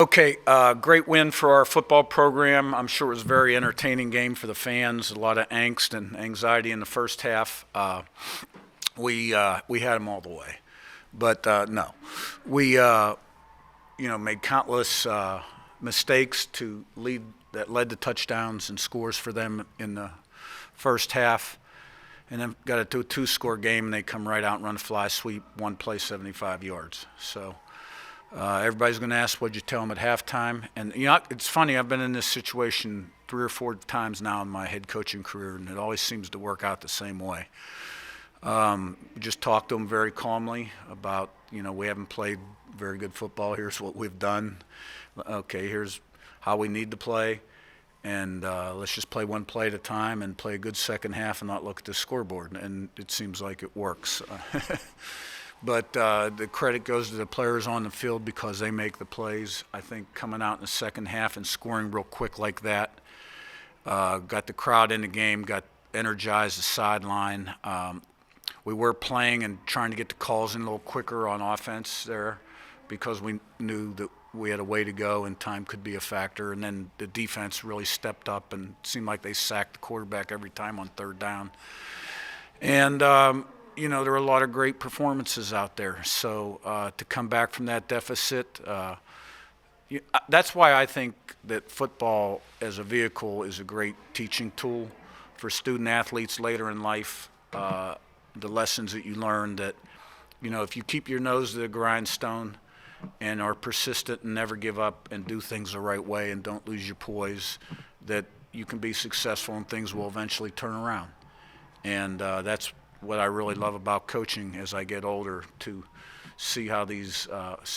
Okay, great win for our football program. I'm sure it was a very entertaining game for the fans. A lot of angst and anxiety in the first half. We had them all the way, but no, we made countless mistakes that led to touchdowns and scores for them in the first half, and then got it to a two-score game, and they come right out and run a fly sweep, one play, 75 yards. So. Everybody's going to ask, what'd you tell them at halftime? And, it's funny, I've been in this situation 3 or 4 times now in my head coaching career, and it always seems to work out the same way. Just talk to them very calmly about, we haven't played very good football. Here's what we've done. Okay, here's how we need to play. And let's just play one play at a time and play a good second half and not look at the scoreboard. And it seems like it works. But the credit goes to the players on the field because they make the plays. I think coming out in the second half and scoring real quick like that got the crowd in the game, got energized the sideline. We were playing and trying to get the calls in a little quicker on offense there because we knew that we had a way to go and time could be a factor. And then the defense really stepped up and seemed like they sacked the quarterback every time on third down. And there were a lot of great performances out there. So to come back from that deficit, that's why I think that football as a vehicle is a great teaching tool for student athletes later in life. The lessons that you learn that, if you keep your nose to the grindstone and are persistent and never give up and do things the right way and don't lose your poise, that you can be successful and things will eventually turn around. And that's what I really love about coaching as I get older, to see how these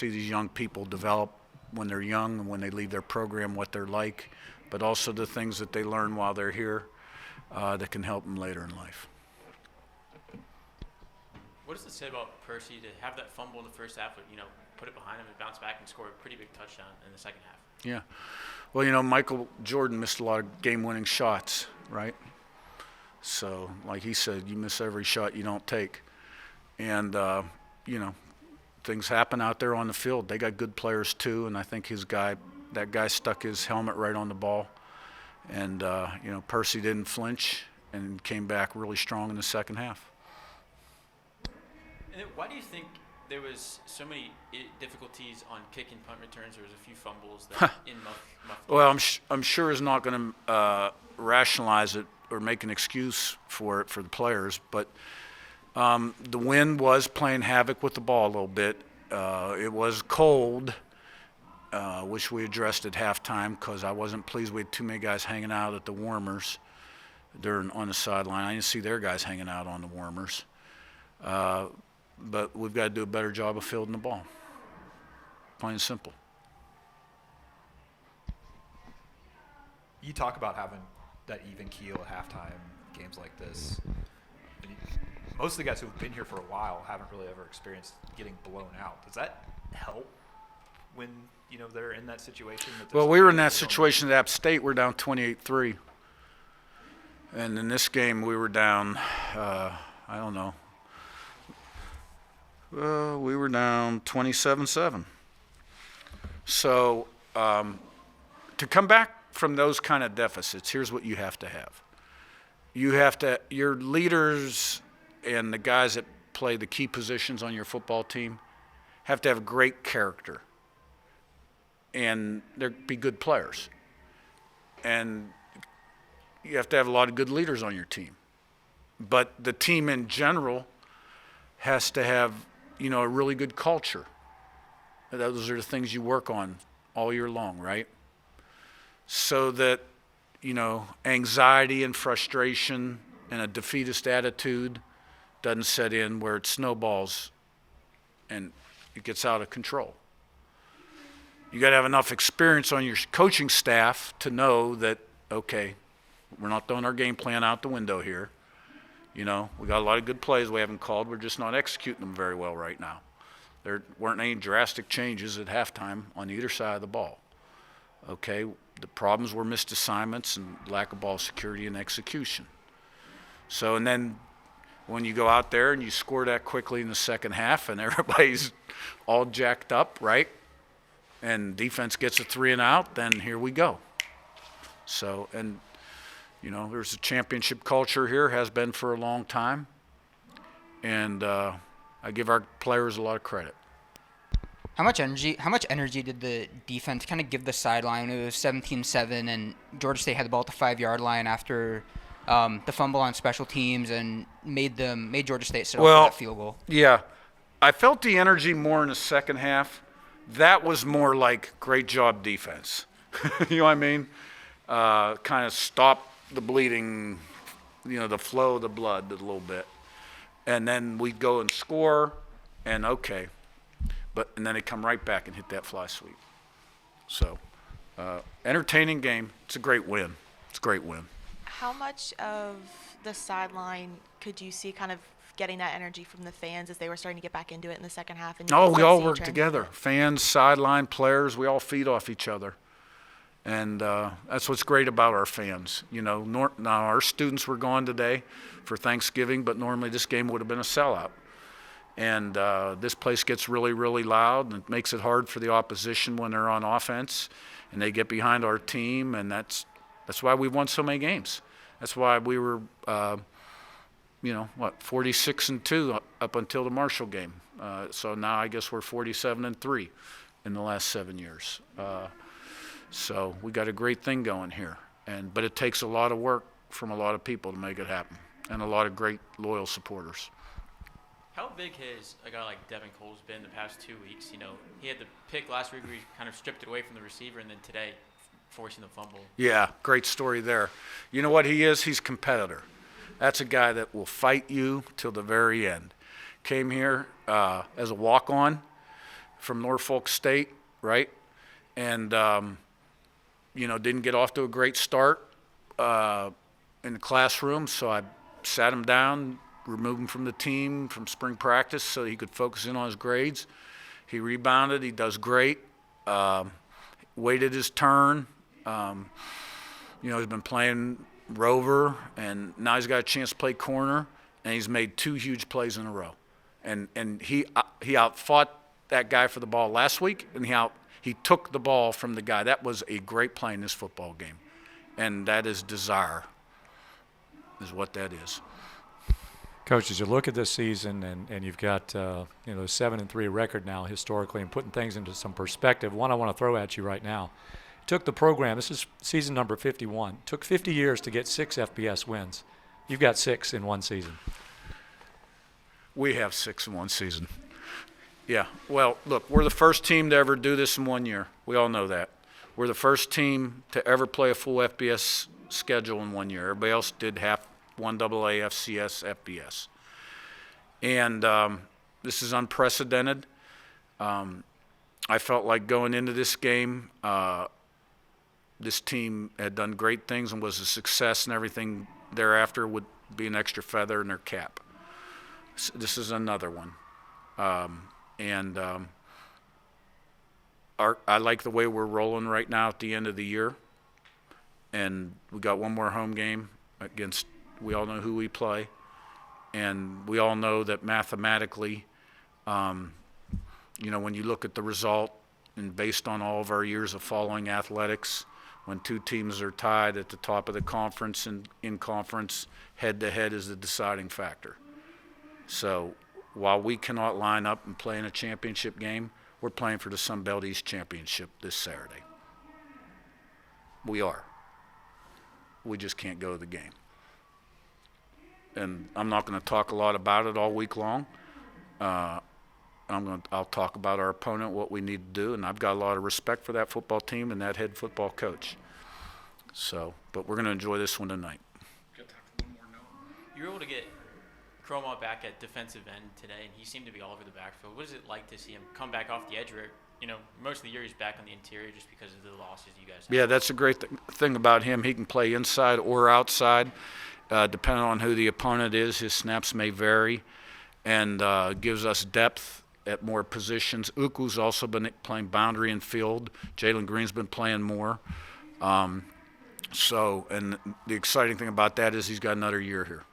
young people develop when they're young and when they leave their program, what they're like, but also the things that they learn while they're here that can help them later in life. What does it say about Percy to have that fumble in the first half, but put it behind him and bounce back and score a pretty big touchdown in the second half? Yeah, well, Michael Jordan missed a lot of game-winning shots, right? So, like he said, you miss every shot you don't take. And, things happen out there on the field. They got good players too, and I think that guy stuck his helmet right on the ball. And, Percy didn't flinch and came back really strong in the second half. And why do you think there was so many difficulties on kick and punt returns? There was a few fumbles that in muff. Well, I'm sure he's not going to rationalize it or make an excuse for it for the players, but the wind was playing havoc with the ball a little bit. It was cold, which we addressed at halftime because I wasn't pleased. We had too many guys hanging out at the warmers on the sideline. I didn't see their guys hanging out on the warmers. But we've got to do a better job of fielding the ball. Plain and simple. You talk about having that even keel at halftime, games like this. Most of the guys who've been here for a while haven't really ever experienced getting blown out. Does that help when they're in that situation? Well, we were in that situation at App State. We're down 28-3. And in this game, we were down, I don't know. Well, we were down 27-7. So to come back from those kind of deficits, here's what you have to have. Your leaders and the guys that play the key positions on your football team have to have great character and be good players. And you have to have a lot of good leaders on your team. But the team in general has to have, a really good culture. Those are the things you work on all year long, right? So that, anxiety and frustration and a defeatist attitude doesn't set in where it snowballs and it gets out of control. You got to have enough experience on your coaching staff to know that, okay, we're not throwing our game plan out the window here. We got a lot of good plays we haven't called. We're just not executing them very well right now. There weren't any drastic changes at halftime on either side of the ball. Okay, the problems were missed assignments and lack of ball security and execution. So, and then when you go out there and you score that quickly in the second half and everybody's all jacked up, right? and defense gets a 3 and out, then here we go. So, and, there's a championship culture here, has been for a long time. And I give our players a lot of credit. How much energy did the defense kind of give the sideline? It was 17-7, and Georgia State had the ball at the 5-yard line after the fumble on special teams and made Georgia State settle for that field goal. Yeah. I felt the energy more in the second half. That was more like great job defense. You know what I mean? Kind of stop the bleeding, the flow of the blood a little bit. And then we'd go and score, and okay. And then they come right back and hit that fly sweep. So, entertaining game. It's a great win. It's a great win. How much of the sideline could you see kind of getting that energy from the fans as they were starting to get back into it in the second half? And we all work together. Fans, sideline, players, we all feed off each other. And that's what's great about our fans. Now our students were gone today for Thanksgiving, but normally this game would have been a sellout. And this place gets really, really loud, and it makes it hard for the opposition when they're on offense, and they get behind our team, and that's why we won so many games. That's why we were, 46-2 up until the Marshall game. So now I guess we're 47-3 in the last 7 years. So we got a great thing going here, but it takes a lot of work from a lot of people to make it happen, and a lot of great loyal supporters. How big has a guy like Devin Cole's been the past 2 weeks? He had the pick last week where he kind of stripped it away from the receiver, and then today forcing the fumble. Yeah, great story there. You know what he is? He's a competitor. That's a guy that will fight you till the very end. Came here as a walk-on from Norfolk State, right? And, didn't get off to a great start in the classroom, so I sat him down, removed him from the team from spring practice so he could focus in on his grades. He rebounded. He does great. Waited his turn. He's been playing rover, and now he's got a chance to play corner, and he's made 2 huge plays in a row. And he outfought that guy for the ball last week, and he took the ball from the guy. That was a great play in this football game, and that is desire, is what that is. Coach, as you look at this season, and you've got a 7-3 record now historically, and putting things into some perspective, one I want to throw at you right now. It took the program, this is season number 51, took 50 years to get 6 FBS wins. You've got 6 in one season. We have 6 in one season. Yeah, well, look, we're the first team to ever do this in 1 year. We all know that. We're the first team to ever play a full FBS schedule in 1 year. Everybody else did half 1AA, FCS, FBS. And this is unprecedented. I felt like going into this game, this team had done great things and was a success, and everything thereafter would be an extra feather in their cap. This is another one. I like the way we're rolling right now at the end of the year. And we got one more home game against, we all know who we play. And we all know that mathematically, when you look at the result and based on all of our years of following athletics, when 2 teams are tied at the top of the conference and in conference, head-to-head is the deciding factor. So while we cannot line up and play in a championship game, we're playing for the Sun Belt East Championship this Saturday. We are. We just can't go to the game. And I'm not going to talk a lot about it all week long. I'll talk about our opponent, what we need to do, and I've got a lot of respect for that football team and that head football coach. So, but we're going to enjoy this one tonight. You were able to get Cromwell back at defensive end today, and he seemed to be all over the backfield. What is it like to see him come back off the edge? Where, most of the year he's back on the interior just because of the losses you guys have. Yeah, that's a great thing about him. He can play inside or outside, depending on who the opponent is. His snaps may vary, and gives us depth at more positions. Uku's also been playing boundary and field. Jalen Green's been playing more. And the exciting thing about that is he's got another year here.